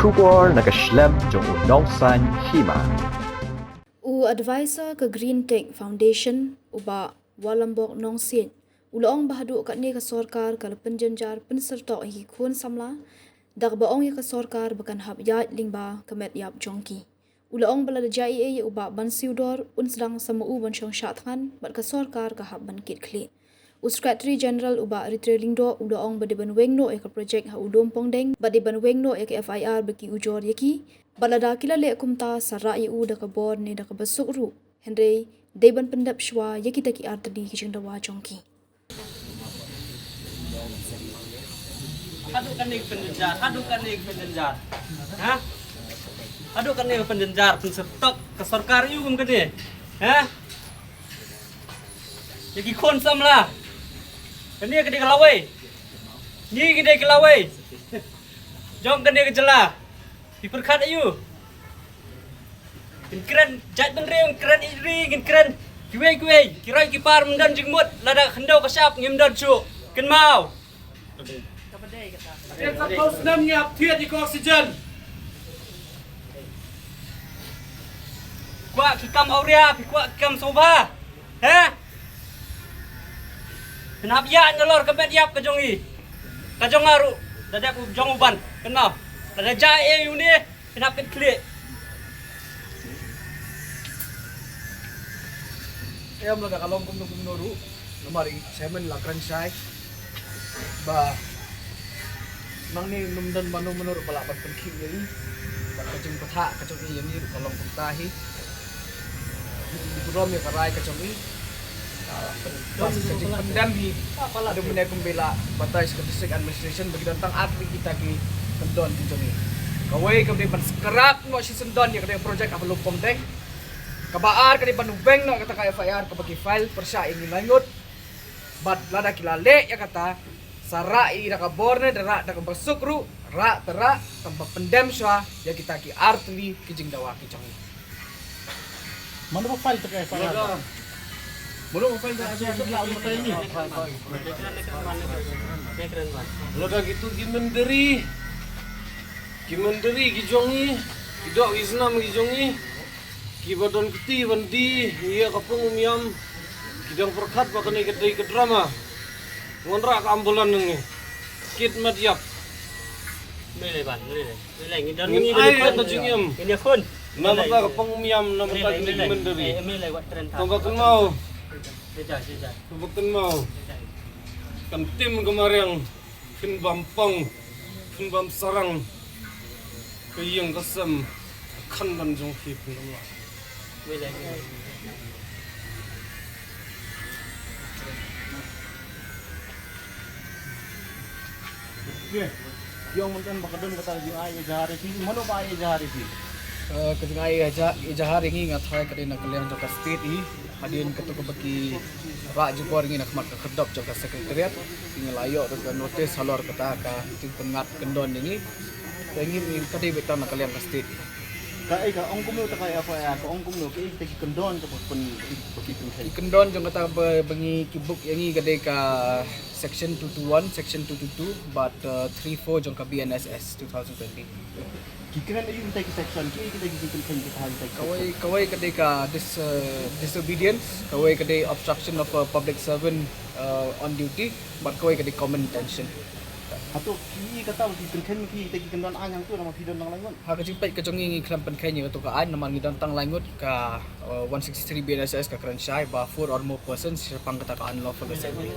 Bersyukur nakaslem jong unongsan Hima. Advisor ke Green Tech Foundation uba Wallambok nong sin ulaong bahadu kat ni ke sorkar kalau penjenjar penserta hi kun samla dak baong ya ke sorkar bukan hab yat lingba kemet yap jongki ulaong bala Eiei uba Bansiewdor Sdang sama ban syong syatkan bat ke sorkar ke hab ban kit klit Secretary General uba Ritrelingdo ulaong badiban wengno ke projek ha udom pongdeng badiban wengno ke FIR bagi ujor yaki balada kila le kumta sarra yu da ka bor ne da ka basuk ru henry deban pendap shwa yaki taki artadi ki jengda wa jongki Adukan ni penjenjar ha adukan ni penjenjar pensetok ke sarkar yu kum kene ha yaki kon samla kene kene kelawai ni kene kelawai jong kene kejela diperkat ayu keren jat benrem keren iri keren kuwe kirai kipar mendan jengmut lada khendau kasap ngimdan cu ken mau Trên sắp tốt nâm nhập thiệt thì có oxygen Qua khi cầm aurea thì qua cầm soba ha Kenapa ya nyolor ke bed yap ke jongi ke jongaru dadak jong uban kenal dadak jae yu ni kenapa klik em là cả lông cũng nô rú nó mà đi xem mình là keren sai ba nang ni numdan manu menurut balapan penking ini bat kacung patha kacung ini kalau kumtahi dikurom ya karai kacung ini pas kacung pendam hi ada menek kumbela batai district administration bagi tentang atli kita ki kendon kacung ini kawai kemudian ban skerap no si sendon ya kada projek apa lumpong deng kabaar kadi ban ubeng no kata ka FIR ka bagi file persya ini langut bat lada kilale ya kata Sara ira ka borne dera da ka basukru ra tera tanpa pendem swa ya kita ki artli kijing dawa ki chong mana file terkait file belum file da aja la umur ini Lada gitu gimenderi gijongi kidok isnam gijongi kibadon kiti bandi iya kapung umiam kidang perkat bakane kedai ke drama ngonrak ambulan ni kit matiap mele ban mele ngi dan ngi ai ta jingim ini kun nama ka kapung umiam nama ka gimenderi mele wat tren ta tombakan mau seja tombakan mau kan tim kemarin kin bampang kin bam sarang kayang kasam kan ban jong hip nama mele yang mungkin bakadon kata yung ay jahari si mana ba ay jahari si kajung ai aja ijahar ini ngathai kadi nak kalian joka state i hadin ketu ke bagi ra jupor ini nak mat ke kedop joka sekretariat tinggal ayo ke notis halor kata ka ting pengat kendon ini ingin kadi betam nak kalian ke state kai ka ong kumno ta kai apa ya ka ong kumno ke teki kendon ka pun begitu i kendon jong kata bengi kibuk yangi kadi ka section 221 section 222 but 34 jong ka BNSS 2020 kikran ayu teki section ki kita gikin kan kita hal teki kawai kadi ka disobedience kawai kadi obstruction of a public servant on duty but kawai kadi common intention atau ki kata gikin kan ki teki kendon anyang tu nama pidon nang langon ha ka jimpai ka jongi klampan kenya to ka an naman ngidon tang langut ka 163 BNSS ka kran shai ba 4 or more persons pang kata ka unlawful assembly